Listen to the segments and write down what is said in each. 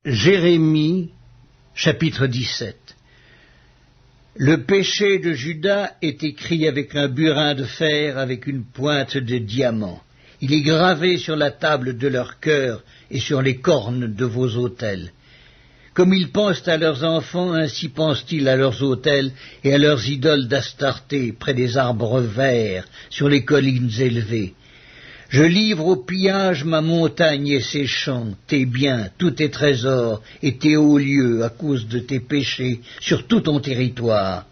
Jérémie, chapitre 17. Le péché de Juda est écrit avec un burin de fer, avec une pointe de diamant. Il est gravé sur la table de leur cœur et sur les cornes de vos autels. Comme ils pensent à leurs enfants, ainsi pensent-ils à leurs autels et à leurs idoles d'Astarté, près des arbres verts, sur les collines élevées. Je livre au pillage ma montagne et ses champs, tes biens, tous tes trésors et tes hauts lieux à cause de tes péchés sur tout ton territoire.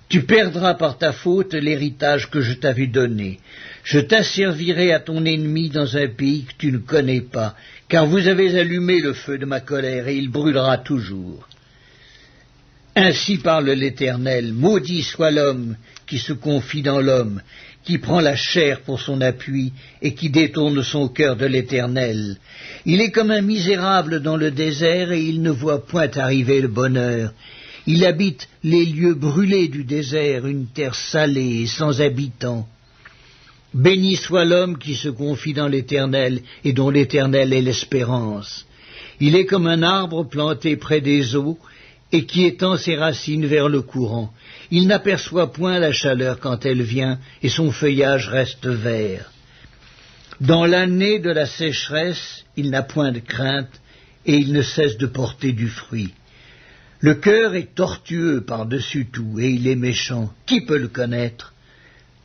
Tu perdras par ta faute l'héritage que je t'avais donné. Je t'asservirai à ton ennemi dans un pays que tu ne connais pas, car vous avez allumé le feu de ma colère et il brûlera toujours. Ainsi parle l'Éternel, maudit soit l'homme qui se confie dans l'homme, qui prend la chair pour son appui et qui détourne son cœur de l'Éternel. Il est comme un misérable dans le désert et il ne voit point arriver le bonheur. Il habite les lieux brûlés du désert, une terre salée et sans habitants. Béni soit l'homme qui se confie dans l'Éternel et dont l'Éternel est l'espérance. Il est comme un arbre planté près des eaux et qui étend ses racines vers le courant. Il n'aperçoit point la chaleur quand elle vient, et son feuillage reste vert. Dans l'année de la sécheresse, il n'a point de crainte, et il ne cesse de porter du fruit. Le cœur est tortueux par-dessus tout, et il est méchant. Qui peut le connaître?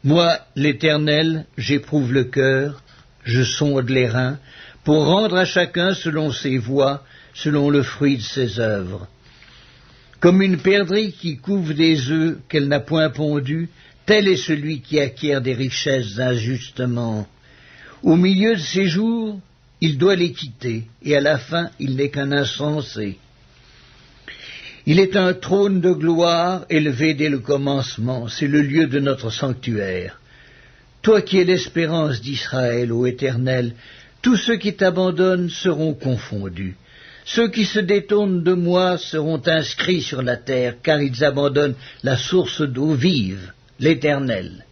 Moi, l'Éternel, j'éprouve le cœur, je sonde les reins, pour rendre à chacun selon ses voies, selon le fruit de ses œuvres. Comme une perdrix qui couve des œufs qu'elle n'a point pondus, tel est celui qui acquiert des richesses injustement. Au milieu de ses jours, il doit les quitter, et à la fin, il n'est qu'un insensé. Il est un trône de gloire élevé dès le commencement, c'est le lieu de notre sanctuaire. Toi qui es l'espérance d'Israël, ô Éternel, tous ceux qui t'abandonnent seront confondus. Ceux qui se détournent de moi seront inscrits sur la terre, car ils abandonnent la source d'eau vive, l'Éternel.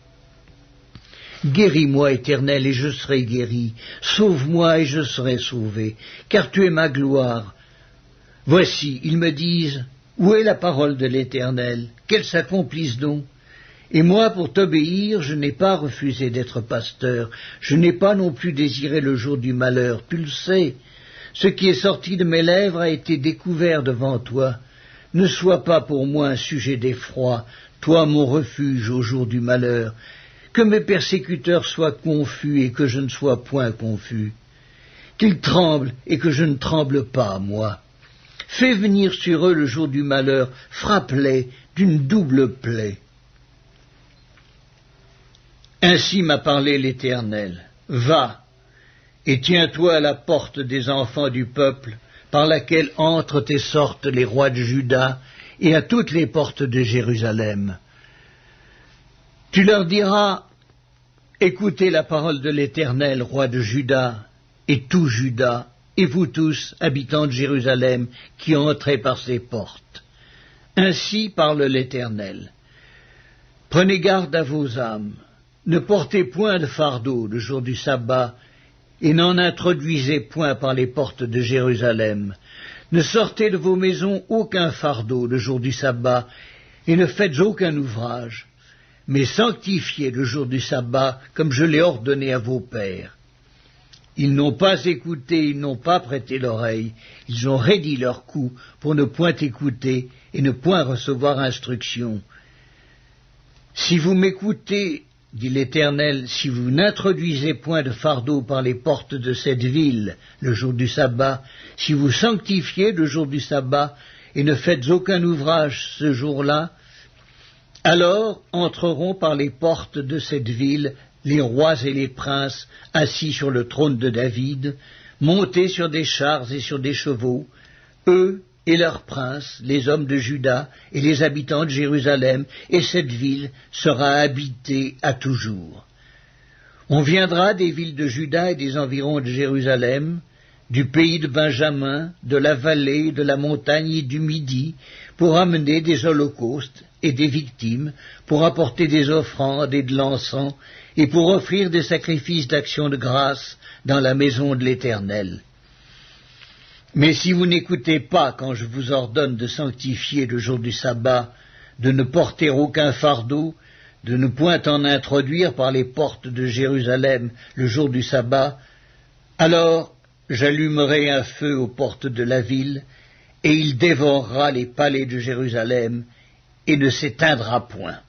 Guéris-moi, Éternel, et je serai guéri. Sauve-moi, et je serai sauvé, car tu es ma gloire. Voici, ils me disent, où est la parole de l'Éternel? Qu'elle s'accomplisse donc. Et moi, pour t'obéir, je n'ai pas refusé d'être pasteur. Je n'ai pas non plus désiré le jour du malheur. Tu le sais. Ce qui est sorti de mes lèvres a été découvert devant toi. Ne sois pas pour moi un sujet d'effroi, toi mon refuge au jour du malheur. Que mes persécuteurs soient confus et que je ne sois point confus. Qu'ils tremblent et que je ne tremble pas, moi. Fais venir sur eux le jour du malheur, frappe-les d'une double plaie. Ainsi m'a parlé l'Éternel. Va, et tiens-toi à la porte des enfants du peuple, par laquelle entrent et sortent les rois de Juda, et à toutes les portes de Jérusalem. Tu leur diras, écoutez la parole de l'Éternel, roi de Juda, et tout Juda, et vous tous, habitants de Jérusalem, qui entrez par ses portes. Ainsi parle l'Éternel. Prenez garde à vos âmes, ne portez point de fardeau le jour du sabbat, et n'en introduisez point par les portes de Jérusalem. Ne sortez de vos maisons aucun fardeau le jour du sabbat, et ne faites aucun ouvrage, mais sanctifiez le jour du sabbat, comme je l'ai ordonné à vos pères. Ils n'ont pas écouté, ils n'ont pas prêté l'oreille, ils ont raidi leur cou pour ne point écouter et ne point recevoir instruction. Si vous m'écoutez, dit l'Éternel, si vous n'introduisez point de fardeau par les portes de cette ville le jour du sabbat, si vous sanctifiez le jour du sabbat et ne faites aucun ouvrage ce jour-là, alors entreront par les portes de cette ville les rois et les princes assis sur le trône de David, montés sur des chars et sur des chevaux, eux et leurs princes, les hommes de Juda et les habitants de Jérusalem, et cette ville sera habitée à toujours. On viendra des villes de Juda et des environs de Jérusalem, du pays de Benjamin, de la vallée, de la montagne et du Midi, pour amener des holocaustes et des victimes, pour apporter des offrandes et de l'encens, et pour offrir des sacrifices d'action de grâce dans la maison de l'Éternel. Mais si vous n'écoutez pas quand je vous ordonne de sanctifier le jour du sabbat, de ne porter aucun fardeau, de ne point en introduire par les portes de Jérusalem le jour du sabbat, alors j'allumerai un feu aux portes de la ville, et il dévorera les palais de Jérusalem, et ne s'éteindra point.